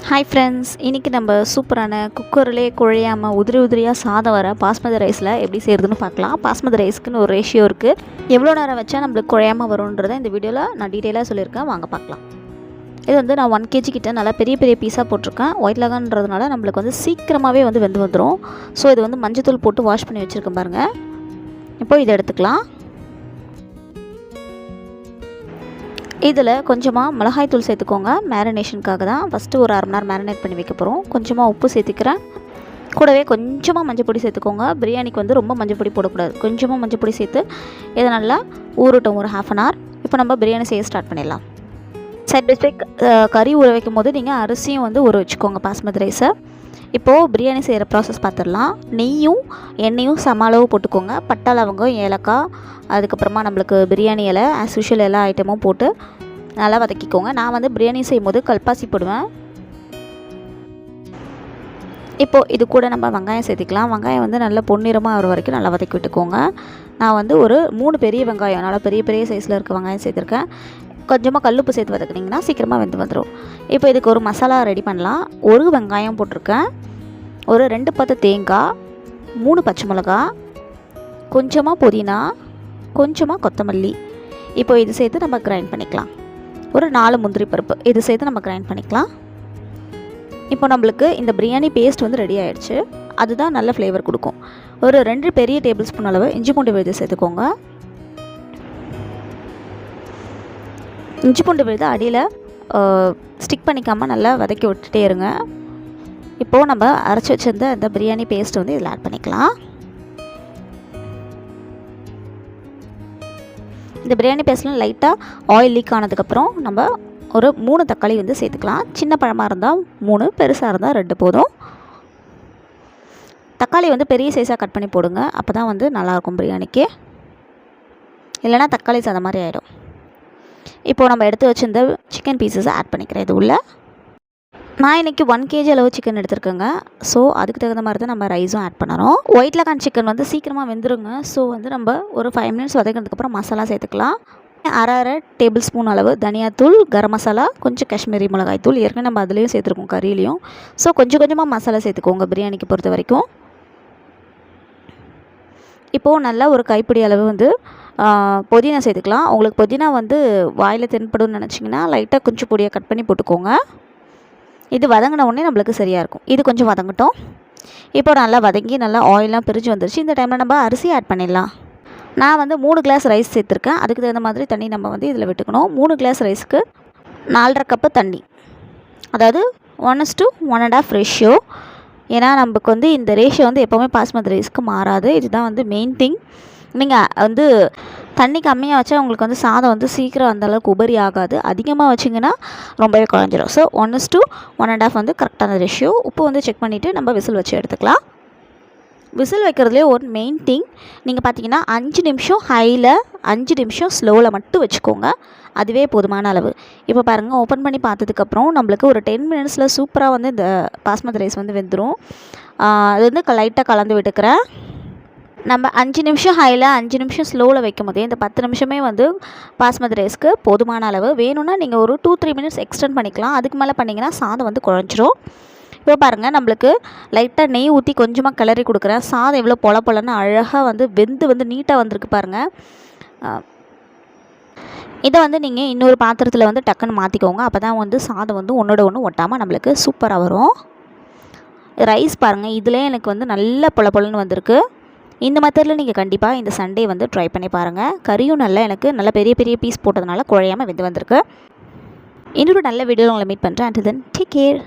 Hi friends, இன்றைக்கி நம்ம சூப்பரான குக்கர்லேயே குழையாமல் உதிரி உதிரியாக சாதம் வர பாஸ்மதி ரைஸில் எப்படி செய்கிறதுன்னு பார்க்கலாம். பாஸ்மதி ரைஸ்க்குன்னு ஒரு ரேஷியோ இருக்குது. எவ்வளோ நேரம் வச்சா நம்மளுக்கு குழையாமல் வரும்ன்றதை இந்த வீடியோவில் நான் டீட்டெயிலாக சொல்லியிருக்கேன். வாங்க பார்க்கலாம். இது வந்து நான் 1 kg கிட்ட நல்லா பெரிய பெரிய பீஸாக போட்டிருக்கேன். ஒயிட் லகான்றதுனால நம்மளுக்கு வந்து சீக்கிரமாகவே வந்து வெந்து வந்துடும். ஸோ இது வந்து மஞ்சத்தூள் போட்டு வாஷ் பண்ணி வச்சுருக்கேன் பாருங்கள். இப்போ இதை எடுத்துக்கலாம். இதில் கொஞ்சமாக மிளகாய்த்தூள் சேர்த்துக்கோங்க. மேரினேஷனுக்காக தான். ஃபஸ்ட்டு ஒரு 1/2 மணி நேரம் மேரினேட் பண்ணி வைக்க போகிறோம். கொஞ்சமாக உப்பு சேர்த்துக்கிறேன். கூடவே கொஞ்சமாக மஞ்சப்பொடி சேர்த்துக்கோங்க. பிரியாணிக்கு வந்து ரொம்ப மஞ்சப்பொடி போடக்கூடாது. கொஞ்சமாக மஞ்சப்பொடி சேர்த்து இதை நல்லா ஊறட்டும் ஒரு 1/2 hour. இப்போ நம்ம பிரியாணி செய்ய ஸ்டார்ட் பண்ணிடலாம். சைட் பை சைட் கறி ஊற வைக்கும் போது நீங்கள் அரிசியும் வந்து ஊற வச்சுக்கோங்க பாஸ்மதி ரைஸை. இப்போது பிரியாணி செய்கிற ப்ராசஸ் பார்த்துடலாம். நெய்யும் எண்ணெயும் சம அளவு போட்டுக்கோங்க. பட்டை, லவங்கம், ஏலக்காய், அதுக்கப்புறமா நம்மளுக்கு பிரியாணி இலை, ஆஸ் யூஷுவல் எல்லா ஐட்டமும் போட்டு நல்லா வதக்கிக்கோங்க. நான் வந்து பிரியாணி செய்யும்போது கல்பாசி போடுவேன். இப்போது இது கூட நம்ம வெங்காயம் சேர்த்துக்கலாம். வெங்காயம் வந்து நல்லா பொன்னிறமாக ஆகிற வரைக்கும் நல்லா வதக்கி விட்டுக்கோங்க. நான் வந்து ஒரு 3 பெரிய வெங்காயம், நல்லா பெரிய பெரிய சைஸில் இருக்க வெங்காயம் சேர்த்துருக்கேன். கொஞ்சமாக கல்லுப்பு சேர்த்து வதக்குனிங்கன்னா சீக்கிரமாக வெந்து வந்துடும். இப்போ இதுக்கு ஒரு மசாலா ரெடி பண்ணலாம். ஒரு வெங்காயம் போட்டிருக்கேன், ஒரு 2 பத்து தேங்காய், 3 பச்சை மிளகா, கொஞ்சமாக புதினா, கொஞ்சமாக கொத்தமல்லி. இப்போ இது சேர்த்து நம்ம கிரைண்ட் பண்ணிக்கலாம். ஒரு 4 முந்திரி பருப்பு இது சேர்த்து நம்ம கிரைண்ட் பண்ணிக்கலாம். இப்போ நம்மளுக்கு இந்த பிரியாணி பேஸ்ட் வந்து ரெடி ஆகிடுச்சு. அதுதான் நல்ல ஃப்ளேவர் கொடுக்கும். ஒரு 2 பெரிய டேபிள் ஸ்பூன் அளவு இஞ்சி பூண்டு விழுது சேர்த்துக்கோங்க. இஞ்சி பூண்டு விழுது அடியில் ஸ்டிக் பண்ணிக்காமல் நல்லா வதக்கி விட்டுட்டே இருங்க. இப்போது நம்ம அரைச்சி வச்சிருந்த இந்த பிரியாணி பேஸ்ட் வந்து இதில் ஆட் பண்ணிக்கலாம். இந்த பிரியாணி பேஸ்ட்டில் லைட்டாக ஆயில் லீக் ஆனதுக்கப்புறம் நம்ம ஒரு 3 தக்காளி வந்து சேர்த்துக்கலாம். சின்ன பழமாக இருந்தால் 3, பெருசாக இருந்தால் 2 போதும். தக்காளி வந்து பெரிய சைஸாக கட் பண்ணி போடுங்க. அப்போ தான் வந்து நல்லாயிருக்கும் பிரியாணிக்கு. இல்லைனா தக்காளி சாதம் மாதிரி ஆகிடும். இப்போது நம்ம எடுத்து வச்சுருந்த சிக்கன் பீசஸை ஆட் பண்ணிக்கிறேன் இது உள்ள. நான் இன்றைக்கி 1 kg அளவு சிக்கன் எடுத்துருக்கேங்க. ஸோ அதுக்கு தகுந்த மாதிரி தான் நம்ம ரைஸும் ஆட் பண்ணணும். ஒயிட் லகான் சிக்கன் வந்து சீக்கிரமாக வெந்துருங்க. ஸோ வந்து நம்ம ஒரு 5 minutes வதக்கினதுக்கப்புறம் மசாலா சேர்த்துக்கலாம். அரை டேபிள் ஸ்பூன் அளவு தனியாத்தூள், கரம் மசாலா, கொஞ்சம் காஷ்மீரி மிளகாய் தூள். ஏற்கனவே நம்ம அதுலேயும் சேர்த்துருக்கோம் கறியிலையும். ஸோ கொஞ்சமாக மசாலா சேர்த்துக்கோங்க பிரியாணிக்கு பொறுத்த வரைக்கும். இப்போது நல்லா ஒரு கைப்பிடி அளவு வந்து புதினா சேர்த்துக்கலாம். உங்களுக்கு புதினா வந்து வாயில் தென்படும்னு நினச்சிங்கன்னா லைட்டாக கொஞ்சம் பொடியாக கட் பண்ணி போட்டுக்கோங்க. இது வதங்கின உடனே நம்மளுக்கு சரியாக இருக்கும். இது கொஞ்சம் வதங்கட்டும். இப்போ நல்லா வதங்கி நல்லா ஆயிலெலாம் பிரிஞ்சு வந்துருச்சு. இந்த டைமில் நம்ம அரிசி ஆட் பண்ணிடலாம். நான் வந்து 3 கிளாஸ் ரைஸ் சேர்த்துருக்கேன். அதுக்கு தகுந்த மாதிரி தண்ணி நம்ம வந்து இதில் விட்டுக்கணும். 3 கிளாஸ் ரைஸ்க்கு 4.5 கப்பு தண்ணி, அதாவது 1:1.5 ரேஷியோ. ஏன்னா நமக்கு வந்து இந்த ரேஷியோ வந்து எப்போவுமே பாஸ்மதி ரைஸ்க்கு மாறாது. இதுதான் வந்து மெயின் திங். நீங்கள் வந்து தண்ணி கம்மியாக வச்சா உங்களுக்கு வந்து சாதம் வந்து சீக்கிரம் அந்தளவுக்கு உபரி ஆகாது. அதிகமாக வச்சிங்கன்னா ரொம்பவே குழஞ்சிடும். ஸோ 1:1.5 வந்து கரெக்டான ரேஷியோ. உப்பு வந்து செக் பண்ணிவிட்டு நம்ம விசில் வச்சு எடுத்துக்கலாம். விசில் வைக்கிறதுலேயே ஒரு மெயின் திங், நீங்கள் பார்த்தீங்கன்னா 5 நிமிஷம் ஹையில், 5 நிமிஷம் ஸ்லோவில் மட்டும் வச்சுக்கோங்க. அதுவே போதுமான அளவு. இப்போ பாருங்கள், ஓப்பன் பண்ணி பார்த்ததுக்கப்புறம் நம்மளுக்கு ஒரு 10 minutesல சூப்பராக வந்து இந்த பாஸ்மதி ரைஸ் வந்து வெந்துடும். அது வந்து லைட்டாக கலந்து விட்டுக்கிறேன். நம்ம 5 நிமிஷம் ஹையில், 5 நிமிஷம் ஸ்லோவில் வைக்கும் போதே இந்த 10 நிமிஷமே வந்து பாஸ்மதி ரைஸ்க்கு போதுமான அளவு. வேணும்னா நீங்கள் ஒரு 2-3 minutes எக்ஸ்டெண்ட் பண்ணிக்கலாம். அதுக்கு மேலே பண்ணிங்கன்னா சாதம் வந்து குழஞ்சிரும். இப்போ பாருங்கள், நம்மளுக்கு லைட்டாக நெய் ஊற்றி கொஞ்சமாக கிளறி கொடுக்குறேன். சாதம் எவ்வளோ பொலன்னு அழகாக வந்து வெந்து நீட்டாக வந்திருக்கு பாருங்கள். இதை வந்து நீங்கள் இன்னொரு பாத்திரத்தில் வந்து டக்குன்னு மாற்றிக்கோங்க. அப்போ தான் வந்து சாதம் வந்து ஒன்றோட ஒன்று ஒட்டாமல் நம்மளுக்கு சூப்பராக வரும். ரைஸ் பாருங்கள், இதிலே எனக்கு வந்து நல்ல பொலன்னு வந்திருக்கு. இந்த மெத்தடில் நீங்கள் கண்டிப்பாக இந்த சண்டே வந்து ட்ரை பண்ணி பாருங்கள். கறியும் எனக்கு நல்ல பெரிய பெரிய பீஸ் போட்டதுனால குழையாமல் வெந்து வந்திருக்கு. இன்னொரு நல்ல வீடியோவில் உங்களை மீட் பண்ணுறேன். Until then take care.